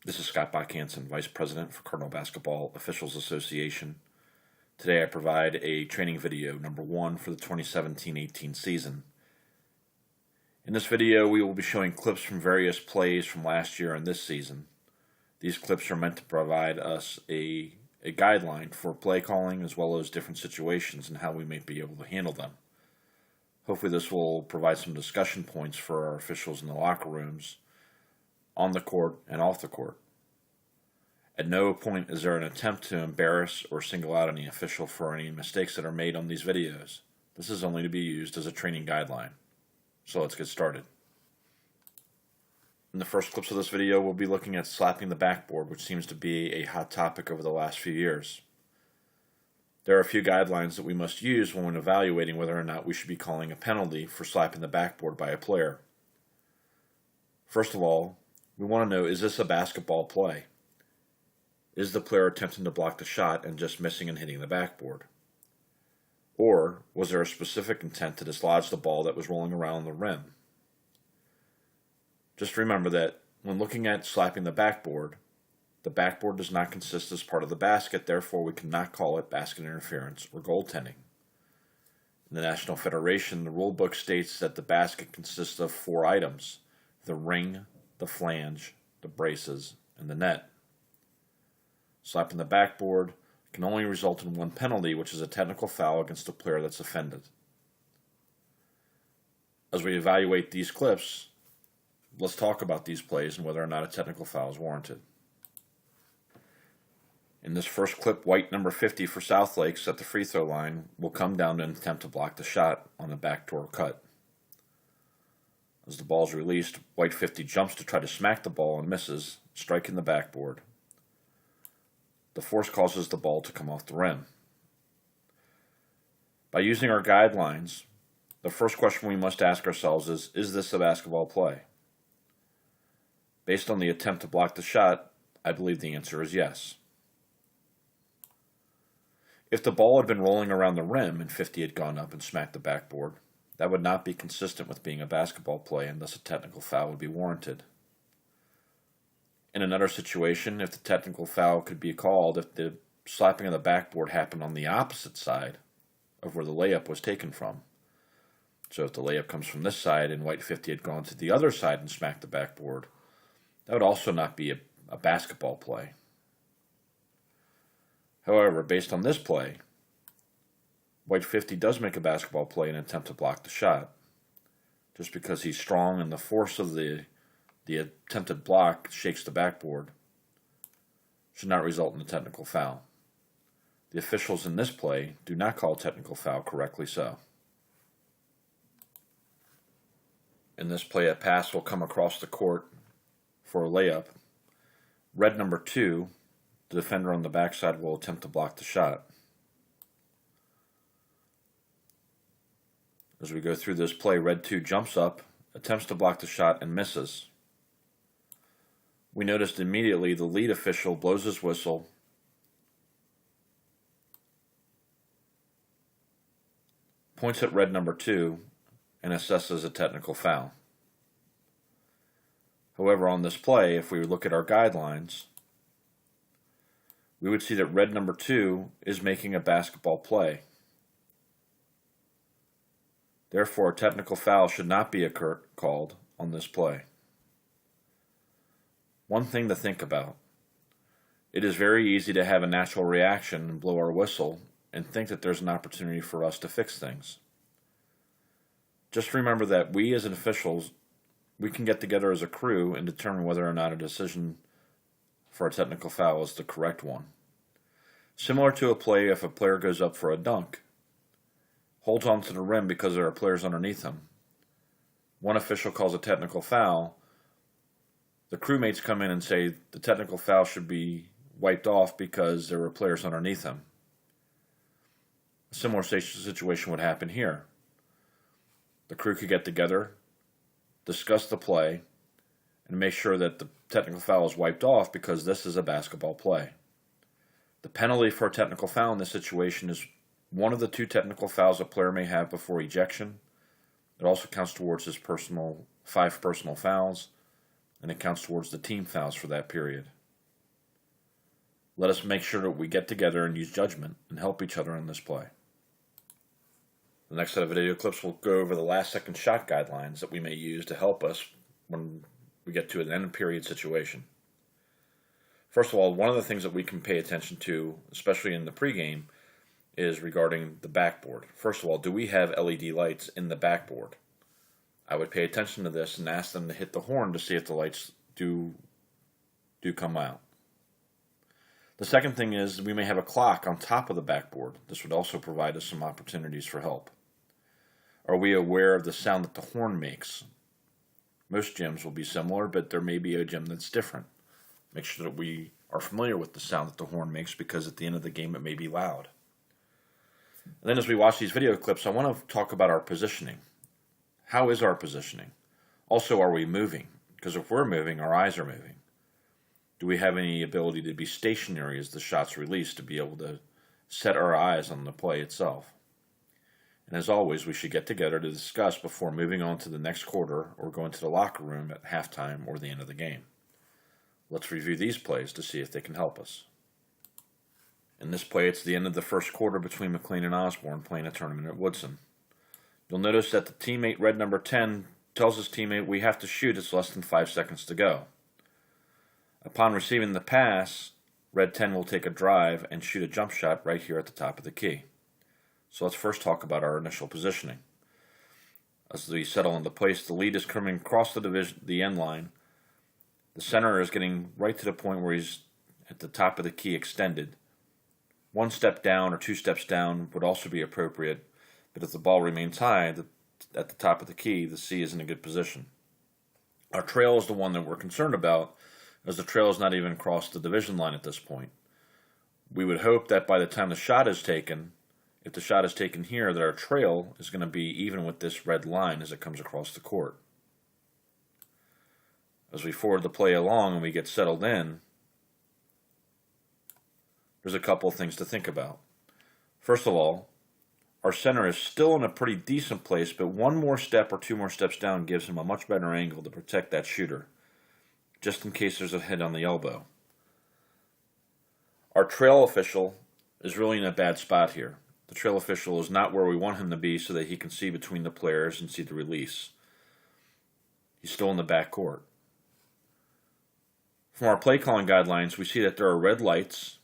This is Scott Bach-Hansen, Vice President for Cardinal Basketball Officials Association. Today I provide a training video number 1 for the 2017-18 season. In this video we will be showing clips from various plays from last year and this season. These clips are meant to provide us a guideline for play calling as well as different situations and how we may be able to handle them. Hopefully this will provide some discussion points for our officials in the locker rooms, on the court and off the court. At no point is there an attempt to embarrass or single out any official for any mistakes that are made on these videos. This is only to be used as a training guideline. So let's get started. In the first clips of this video, we'll be looking at slapping the backboard, which seems to be a hot topic over the last few years. There are a few guidelines that we must use when evaluating whether or not we should be calling a penalty for slapping the backboard by a player. First of all, we want to know, is this a basketball play? Is the player attempting to block the shot and just missing and hitting the backboard? Or was there a specific intent to dislodge the ball that was rolling around the rim? Just remember that when looking at slapping the backboard does not consist as part of the basket, therefore we cannot call it basket interference or goaltending. In the National Federation, the rule book states that the basket consists of 4 items: the ring, the flange, the braces, and the net. Slapping the backboard can only result in one penalty, which is a technical foul against the player that's offended. As we evaluate these clips, let's talk about these plays and whether or not a technical foul is warranted. In this first clip, white number 50 for South Lakes at the free throw line will come down to attempt to block the shot on a backdoor cut. As the ball is released, white 50 jumps to try to smack the ball and misses, striking the backboard. The force causes the ball to come off the rim. By using our guidelines, the first question we must ask ourselves is this a basketball play? Based on the attempt to block the shot, I believe the answer is yes. If the ball had been rolling around the rim and 50 had gone up and smacked the backboard, that would not be consistent with being a basketball play, and thus a technical foul would be warranted. In another situation, if the technical foul could be called if the slapping of the backboard happened on the opposite side of where the layup was taken from. So if the layup comes from this side and white 50 had gone to the other side and smacked the backboard, that would also not be a basketball play. However, based on this play, white 50 does make a basketball play in an attempt to block the shot. Just because he's strong and the force of the attempted block shakes the backboard should not result in a technical foul. The officials in this play do not call technical foul, correctly so. In this play, a pass will come across the court for a layup. Red number 2, the defender on the backside, will attempt to block the shot. As we go through this play, red 2 jumps up, attempts to block the shot, and misses. We noticed immediately the lead official blows his whistle, points at red number 2, and assesses a technical foul. However, on this play, if we look at our guidelines, we would see that red number 2 is making a basketball play. Therefore, a technical foul should not be called on this play. One thing to think about: it is very easy to have a natural reaction and blow our whistle and think that there's an opportunity for us to fix things. Just remember that we as officials, we can get together as a crew and determine whether or not a decision for a technical foul is the correct one. Similar to a play, if a player goes up for a dunk, holds onto the rim because there are players underneath him. One official calls a technical foul. The crewmates come in and say the technical foul should be wiped off because there were players underneath him. A similar situation would happen here. The crew could get together, discuss the play, and make sure that the technical foul is wiped off because this is a basketball play. The penalty for a technical foul in this situation is one of the 2 technical fouls a player may have before ejection. It also counts towards his 5 personal fouls, and it counts towards the team fouls for that period. Let us make sure that we get together and use judgment and help each other in this play. The next set of video clips will go over the last second shot guidelines that we may use to help us when we get to an end period situation. First of all, one of the things that we can pay attention to, especially in the pregame, is regarding the backboard. First of all, do we have LED lights in the backboard? I would pay attention to this and ask them to hit the horn to see if the lights do come out. The second thing is we may have a clock on top of the backboard. This would also provide us some opportunities for help. Are we aware of the sound that the horn makes? Most gyms will be similar, but there may be a gym that's different. Make sure that we are familiar with the sound that the horn makes, because at the end of the game it may be loud. And then as we watch these video clips, I want to talk about our positioning. How is our positioning? Also, are we moving? Because if we're moving, our eyes are moving. Do we have any ability to be stationary as the shot's released, to be able to set our eyes on the play itself? And as always, we should get together to discuss before moving on to the next quarter or going to the locker room at halftime or the end of the game. Let's review these plays to see if they can help us. In this play, it's the end of the first quarter between McLean and Osborne playing a tournament at Woodson. You'll notice that the teammate, red number 10, tells his teammate, "We have to shoot, it's less than 5 seconds to go." Upon receiving the pass, red 10 will take a drive and shoot a jump shot right here at the top of the key. So let's first talk about our initial positioning. As we settle into place, the lead is coming across the end line. The center is getting right to the point where he's at the top of the key extended. 1 step down or 2 steps down would also be appropriate, but if the ball remains high at the top of the key, the C is in a good position. Our trail is the one that we're concerned about, as the trail is not even across the division line at this point. We would hope that by the time the shot is taken, if the shot is taken here, that our trail is going to be even with this red line as it comes across the court. As we forward the play along and we get settled in, there's a couple of things to think about. First of all, our center is still in a pretty decent place, but 1 more step or 2 more steps down gives him a much better angle to protect that shooter, just in case there's a hit on the elbow. Our trail official is really in a bad spot here. The trail official is not where we want him to be so that he can see between the players and see the release. He's still in the back court. From our play calling guidelines, we see that there are red lights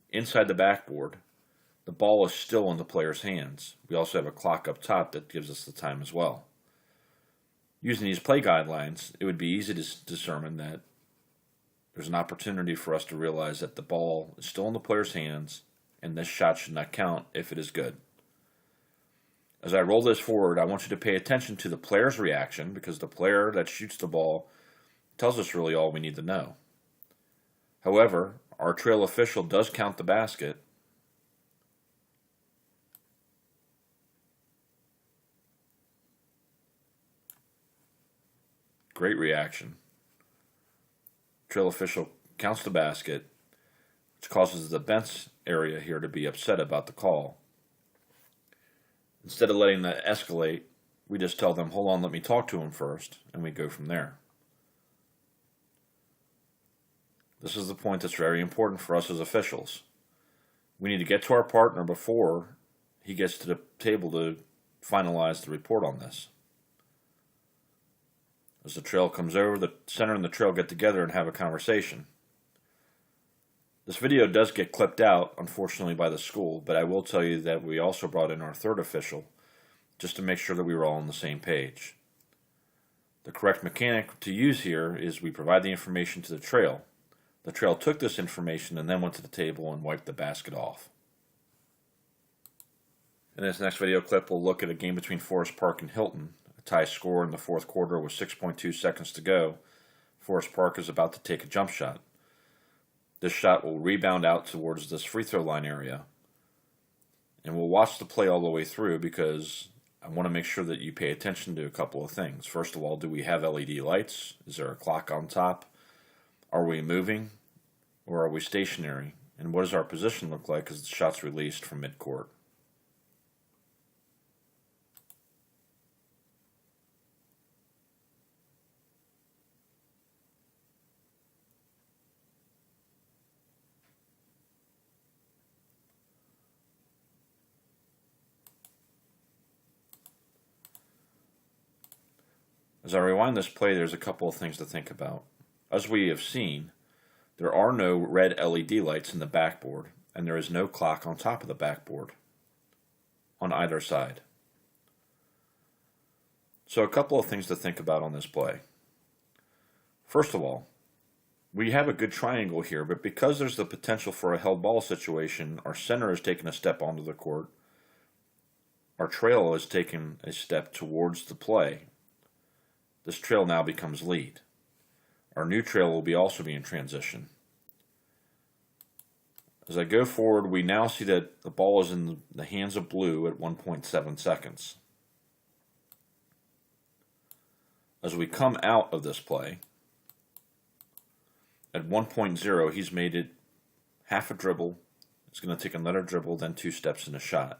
inside the backboard. The ball is still in the player's hands. We also have a clock up top that gives us the time as well. Using these play guidelines, it would be easy to determine that there's an opportunity for us to realize that the ball is still in the player's hands and this shot should not count if it is good. As I roll this forward, I want you to pay attention to the player's reaction, because the player that shoots the ball tells us really all we need to know. However, our trail official does count the basket. Great reaction. Trail official counts the basket, which causes the bench area here to be upset about the call. Instead of letting that escalate, we just tell them, "Hold on, let me talk to him first," and we go from there. This is the point that's very important for us as officials. We need to get to our partner before he gets to the table to finalize the report on this. As the trail comes over, the center and the trail get together and have a conversation. This video does get clipped out, unfortunately, by the school, but I will tell you that we also brought in our third official just to make sure that we were all on the same page. The correct mechanic to use here is we provide the information to the trail. The trail took this information and then went to the table and wiped the basket off. In this next video clip, we'll look at a game between Forest Park and Hilton. A tie score in the fourth quarter with 6.2 seconds to go. Forest Park is about to take a jump shot. This shot will rebound out towards this free throw line area. And we'll watch the play all the way through, because I want to make sure that you pay attention to a couple of things. First of all, do we have LED lights? Is there a clock on top? Are we moving or are we stationary? And what does our position look like as the shot's released from midcourt? As I rewind this play, there's a couple of things to think about. As we have seen, there are no red LED lights in the backboard, and there is no clock on top of the backboard on either side. So a couple of things to think about on this play. First of all, we have a good triangle here, but because there's the potential for a held ball situation, our center is taking a step onto the court. Our trail is taking a step towards the play. This trail now becomes lead. Our new trail will also be in transition. As I go forward, we now see that the ball is in the hands of blue at 1.7 seconds. As we come out of this play, at 1.0, he's made it half a dribble. It's going to take another dribble, then 2 steps in a shot.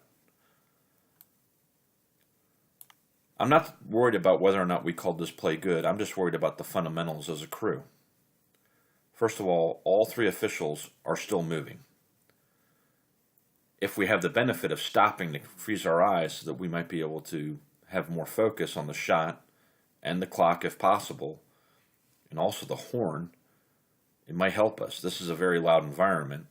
I'm not worried about whether or not we called this play good. I'm just worried about the fundamentals as a crew. First of all 3 officials are still moving. If we have the benefit of stopping to freeze our eyes so that we might be able to have more focus on the shot and the clock if possible, and also the horn, it might help us. This is a very loud environment.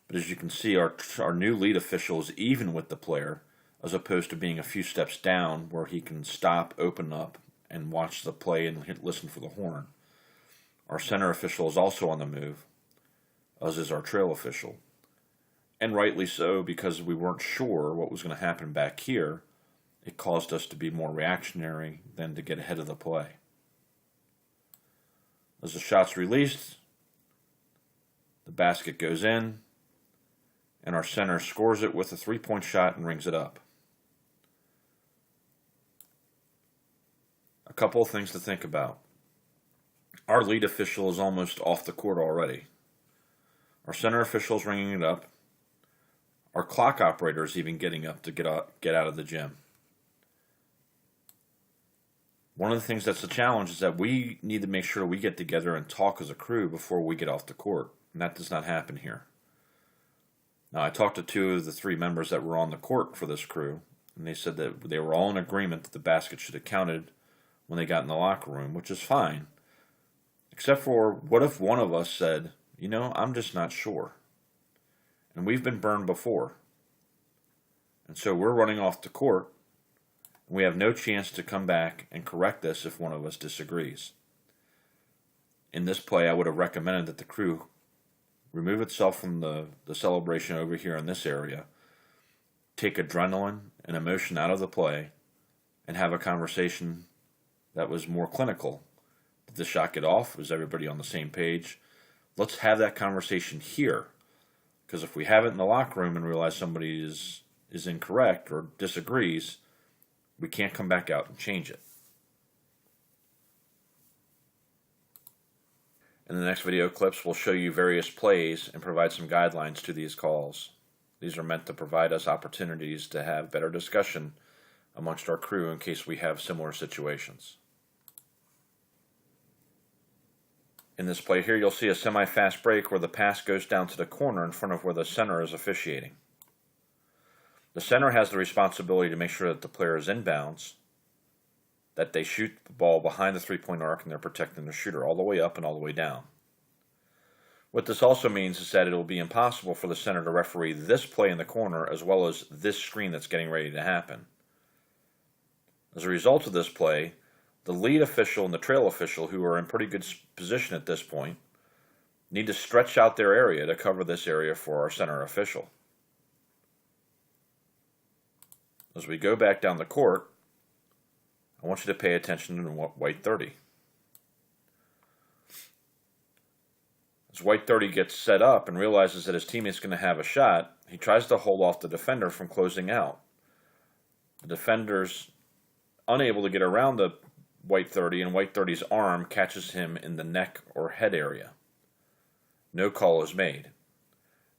But as you can see, our new lead official is even with the player, as opposed to being a few steps down where he can stop, open up, and watch the play and listen for the horn. Our center official is also on the move, as is our trail official. And rightly so, because we weren't sure what was going to happen back here. It caused us to be more reactionary than to get ahead of the play. As the shot's released, the basket goes in, and our center scores it with a 3-point shot and rings it up. A couple of things to think about. Our lead official is almost off the court already. Our center official is ringing it up. Our clock operator is even getting up to get out of the gym. One of the things that's a challenge is that we need to make sure we get together and talk as a crew before we get off the court, and that does not happen here. Now, I talked to 2 of the 3 members that were on the court for this crew, and they said that they were all in agreement that the basket should have counted when they got in the locker room, which is fine, except for what if one of us said, I'm just not sure. And we've been burned before. And so we're running off the court, and we have no chance to come back and correct this if one of us disagrees. In this play, I would have recommended that the crew remove itself from the celebration over here in this area, take adrenaline and emotion out of the play, and have a conversation that was more clinical. Did the shot get off? Was everybody on the same page? Let's have that conversation here. Because if we have it in the locker room and realize somebody is incorrect or disagrees, we can't come back out and change it. In the next video clips, we'll show you various plays and provide some guidelines to these calls. These are meant to provide us opportunities to have better discussion amongst our crew in case we have similar situations. In this play here, you'll see a semi-fast break where the pass goes down to the corner in front of where the center is officiating. The center has the responsibility to make sure that the player is in bounds, that they shoot the ball behind the 3-point arc, and they're protecting the shooter all the way up and all the way down. What this also means is that it will be impossible for the center to referee this play in the corner as well as this screen that's getting ready to happen. As a result of this play, the lead official and the trail official, who are in pretty good position at this point, need to stretch out their area to cover this area for our center official. As we go back down the court, I want you to pay attention to white 30. As white 30 gets set up and realizes that his teammate's going to have a shot, he tries to hold off the defender from closing out. The defender's unable to get around the white 30, and white 30's arm catches him in the neck or head area. No call is made.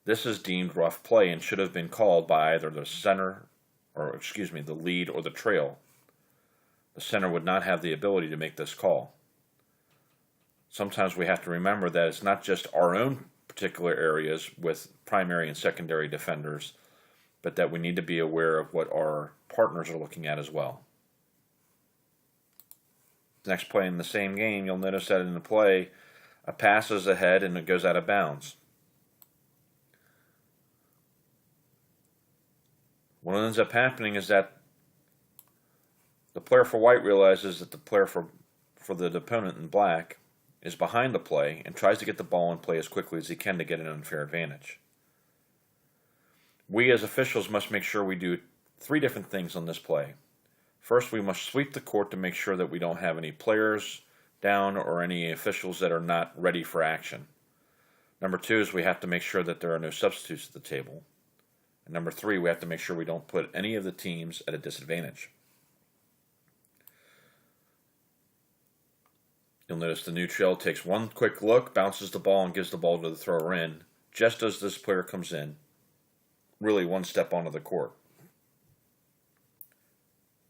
This is deemed rough play and should have been called by either the lead or the trail. The center would not have the ability to make this call. Sometimes we have to remember that it's not just our own particular areas with primary and secondary defenders, but that we need to be aware of what our partners are looking at as well. Next play in the same game, you'll notice that in the play, a pass is ahead and it goes out of bounds. What ends up happening is that the player for white realizes that the player for the opponent in black is behind the play and tries to get the ball in play as quickly as he can to get an unfair advantage. We as officials must make sure we do 3 different things on this play. First, we must sweep the court to make sure that we don't have any players down or any officials that are not ready for action. Number 2 is we have to make sure that there are no substitutes at the table. And number 3, we have to make sure we don't put any of the teams at a disadvantage. You'll notice the neutral takes one quick look, bounces the ball, and gives the ball to the thrower in, just as this player comes in, really one step onto the court.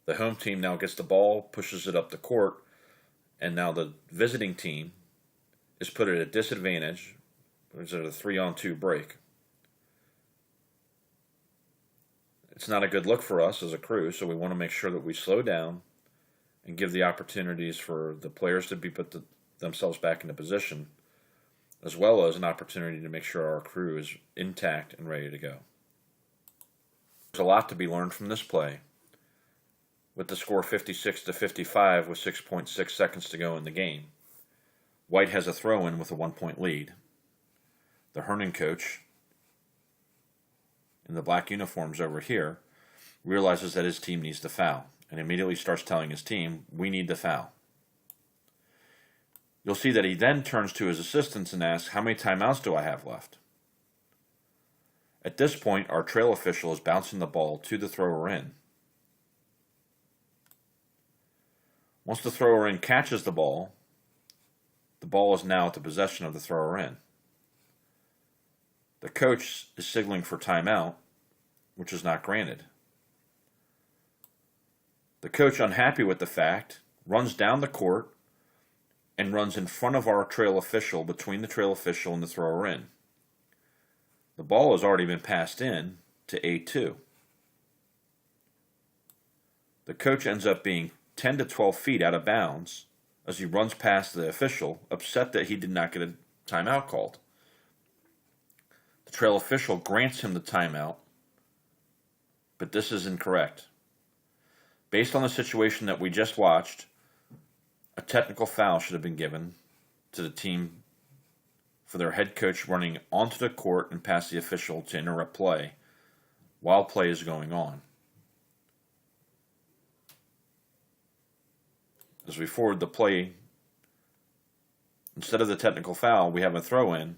The home team now gets the ball, pushes it up the court, and now the visiting team is put at a disadvantage. There's a 3-on-2 break. It's not a good look for us as a crew, so we want to make sure that we slow down and give the opportunities for the players to be put themselves back into position, as well as an opportunity to make sure our crew is intact and ready to go. There's a lot to be learned from this play. With the score 56-55 with 6.6 seconds to go in the game, White has a throw-in with a 1-point lead. The Hernan coach, in the black uniforms over here, realizes that his team needs to foul and immediately starts telling his team, we need to foul. You'll see that he then turns to his assistants and asks, how many timeouts do I have left? At this point, our trail official is bouncing the ball to the thrower in. Once the thrower in catches the ball is now at the possession of the thrower in. The coach is signaling for timeout, which is not granted. The coach, unhappy with the fact, runs down the court and runs in front of our trail official, between the trail official and the thrower in. The ball has already been passed in to A2. The coach ends up being 10 to 12 feet out of bounds as he runs past the official, upset that he did not get a timeout called. The trail official grants him the timeout, but this is incorrect. Based on the situation that we just watched, a technical foul should have been given to the team for their head coach running onto the court and past the official to interrupt play while play is going on. As we forward the play, instead of the technical foul, we have a throw-in,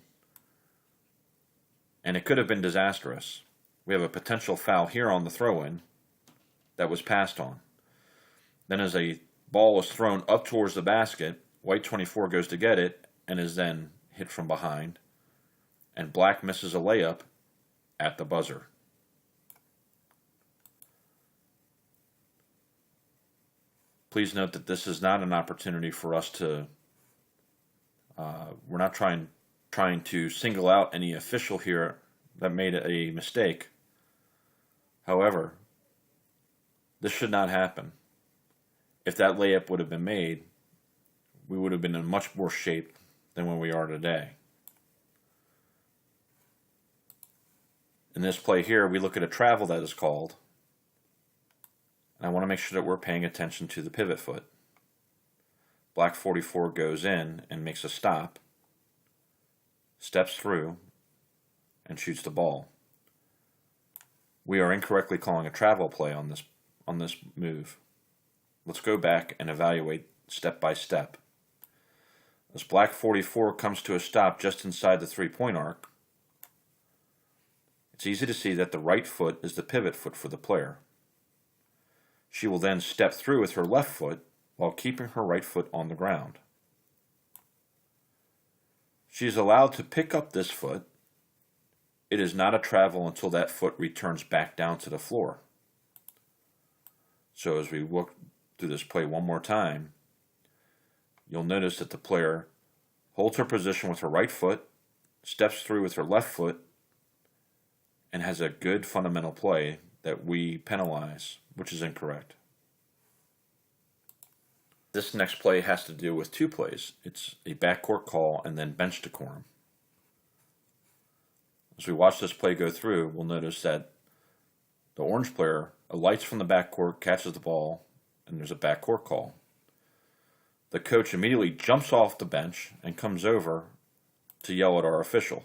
and it could have been disastrous. We have a potential foul here on the throw-in that was passed on. Then as a ball is thrown up towards the basket, White 24 goes to get it and is then hit from behind, and Black misses a layup at the buzzer. Please note that this is not an opportunity for us to, we're not trying to single out any official here that made a mistake. However, this should not happen. If that layup would have been made, we would have been in much worse shape than where we are today. In this play here, we look at a travel that is called. And I want to make sure that we're paying attention to the pivot foot. Black 44 goes in and makes a stop, steps through, and shoots the ball. We are incorrectly calling a travel play on this move. Let's go back and evaluate step by step. As Black 44 comes to a stop just inside the three-point arc, it's easy to see that the right foot is the pivot foot for the player. She will then step through with her left foot while keeping her right foot on the ground. She is allowed to pick up this foot. It is not a travel until that foot returns back down to the floor. So as we look through this play one more time, you'll notice that the player holds her position with her right foot, steps through with her left foot, and has a good fundamental play that we penalize, which is incorrect. This next play has to do with two plays. It's a backcourt call and then bench decorum. As we watch this play go through, we'll notice that the orange player alights from the backcourt, catches the ball, and there's a backcourt call. The coach immediately jumps off the bench and comes over to yell at our official.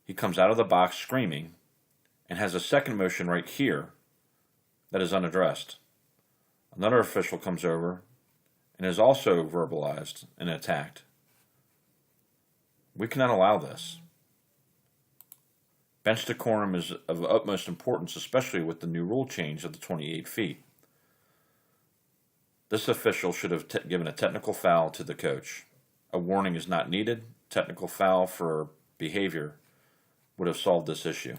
He comes out of the box screaming and has a second motion right here that is unaddressed. Another official comes over and is also verbalized and attacked. We cannot allow this. Bench decorum is of utmost importance, especially with the new rule change of the 28 feet. This official should have given a technical foul to the coach. A warning is not needed. Technical foul for behavior would have solved this issue.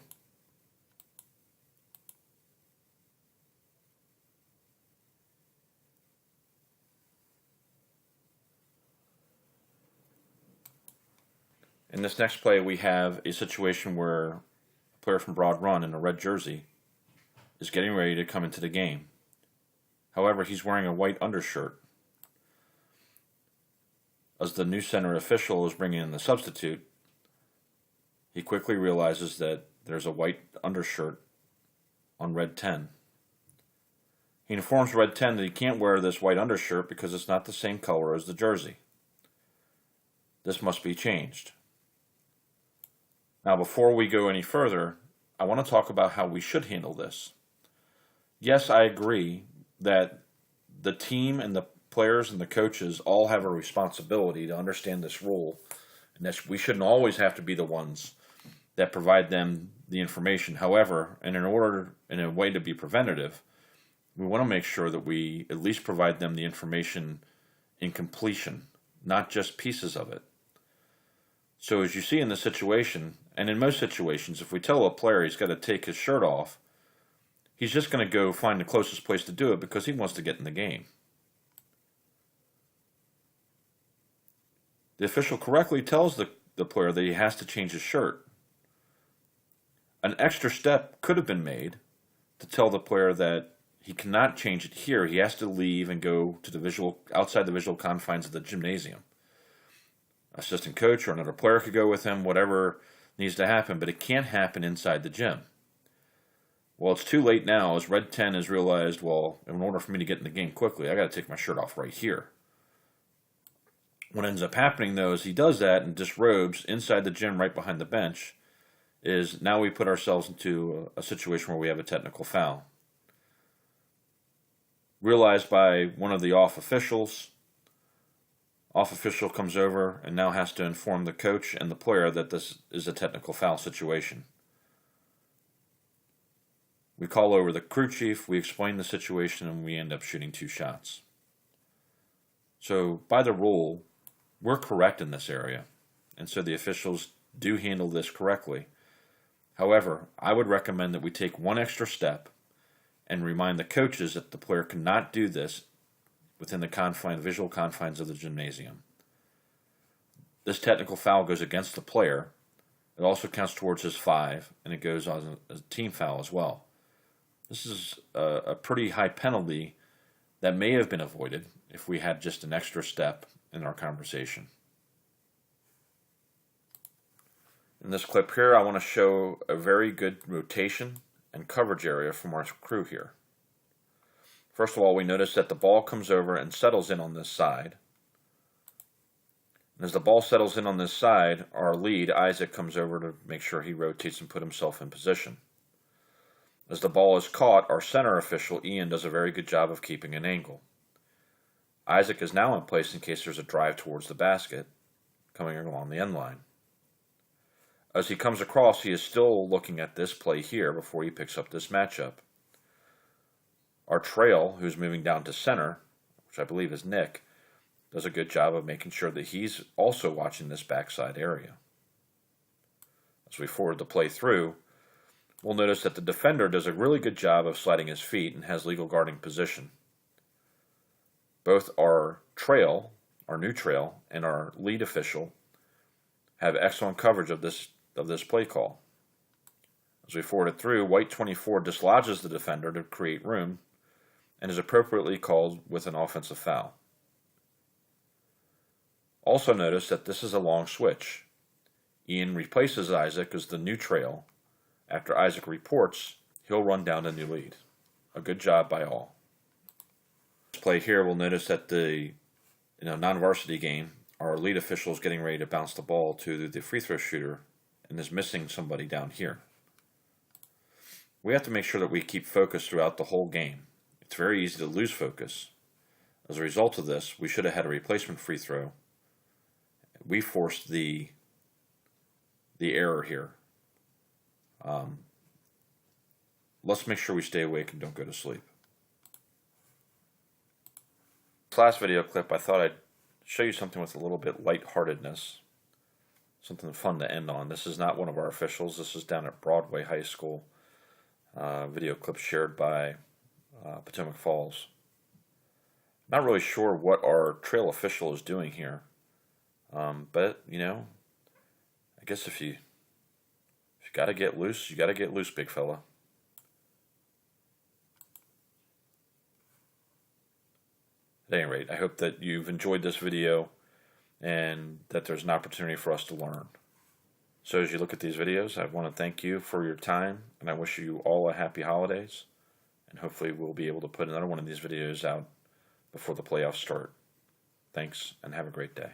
In this next play, we have a situation where a player from Broad Run in a red jersey is getting ready to come into the game. However, he's wearing a white undershirt. As the new center official is bringing in the substitute, he quickly realizes that there's a white undershirt on red 10. He informs red 10 that he can't wear this white undershirt because it's not the same color as the jersey. This must be changed. Now, before we go any further, I want to talk about how we should handle this. Yes, I agree that the team and the players and the coaches all have a responsibility to understand this rule, and that we shouldn't always have to be the ones that provide them the information. However, in a way to be preventative, we want to make sure that we at least provide them the information in completion, not just pieces of it. So as you see in this situation, and in most situations, if we tell a player he's got to take his shirt off, he's just going to go find the closest place to do it because he wants to get in the game. The official correctly tells the player that he has to change his shirt. An extra step could have been made to tell the player that he cannot change it here. He has to leave and go to outside the visual confines of the gymnasium. Assistant coach or another player could go with him, whatever needs to happen, but it can't happen inside the gym. Well, it's too late now, as Red 10 has realized, well, in order for me to get in the game quickly, I got to take my shirt off right here. What ends up happening, though, is he does that and disrobes inside the gym right behind the bench, is now we put ourselves into a situation where we have a technical foul. Realized by one of the off official comes over and now has to inform the coach and the player that this is a technical foul situation. We call over the crew chief, we explain the situation, and we end up shooting 2 shots. So by the rule, we're correct in this area, and so the officials do handle this correctly. However, I would recommend that we take one extra step and remind the coaches that the player cannot do this within the visual confines of the gymnasium. This technical foul goes against the player. It also counts towards his 5, and it goes on as a team foul as well. This is a pretty high penalty that may have been avoided if we had just an extra step in our conversation. In this clip here, I want to show a very good rotation and coverage area from our crew here. First of all, we notice that the ball comes over and settles in on this side. And as the ball settles in on this side, our lead, Isaac, comes over to make sure he rotates and put himself in position. As the ball is caught, our center official, Ian, does a very good job of keeping an angle. Isaac is now in place in case there's a drive towards the basket coming along the end line. As he comes across, he is still looking at this play here before he picks up this matchup. Our trail, who's moving down to center, which I believe is Nick, does a good job of making sure that he's also watching this backside area. As we forward the play through, we'll notice that the defender does a really good job of sliding his feet and has legal guarding position. Both our trail, our new trail, and our lead official have excellent coverage of this play call. As we forward it through, white 24 dislodges the defender to create room, and is appropriately called with an offensive foul. Also notice that this is a long switch. Ian replaces Isaac as the new trail. After Isaac reports, he'll run down the new lead. A good job by all. This play here, we'll notice that the non-varsity game, our lead official is getting ready to bounce the ball to the free throw shooter and is missing somebody down here. We have to make sure that we keep focus throughout the whole game. It's very easy to lose focus. As a result of this, we should have had a replacement free throw. We forced the error here. Let's make sure we stay awake and don't go to sleep. This last video clip, I thought I'd show you something with a little bit lightheartedness, something fun to end on. This is not one of our officials. This is down at Broadway High School. Video clip shared by Potomac Falls. Not really sure what our trail official is doing here, but I guess if you got to get loose, you got to get loose, big fella. At any rate, I hope that you've enjoyed this video and that there's an opportunity for us to learn. So as you look at these videos, I want to thank you for your time, and I wish you all a happy holidays, and hopefully we'll be able to put another one of these videos out before the playoffs start. Thanks, and have a great day.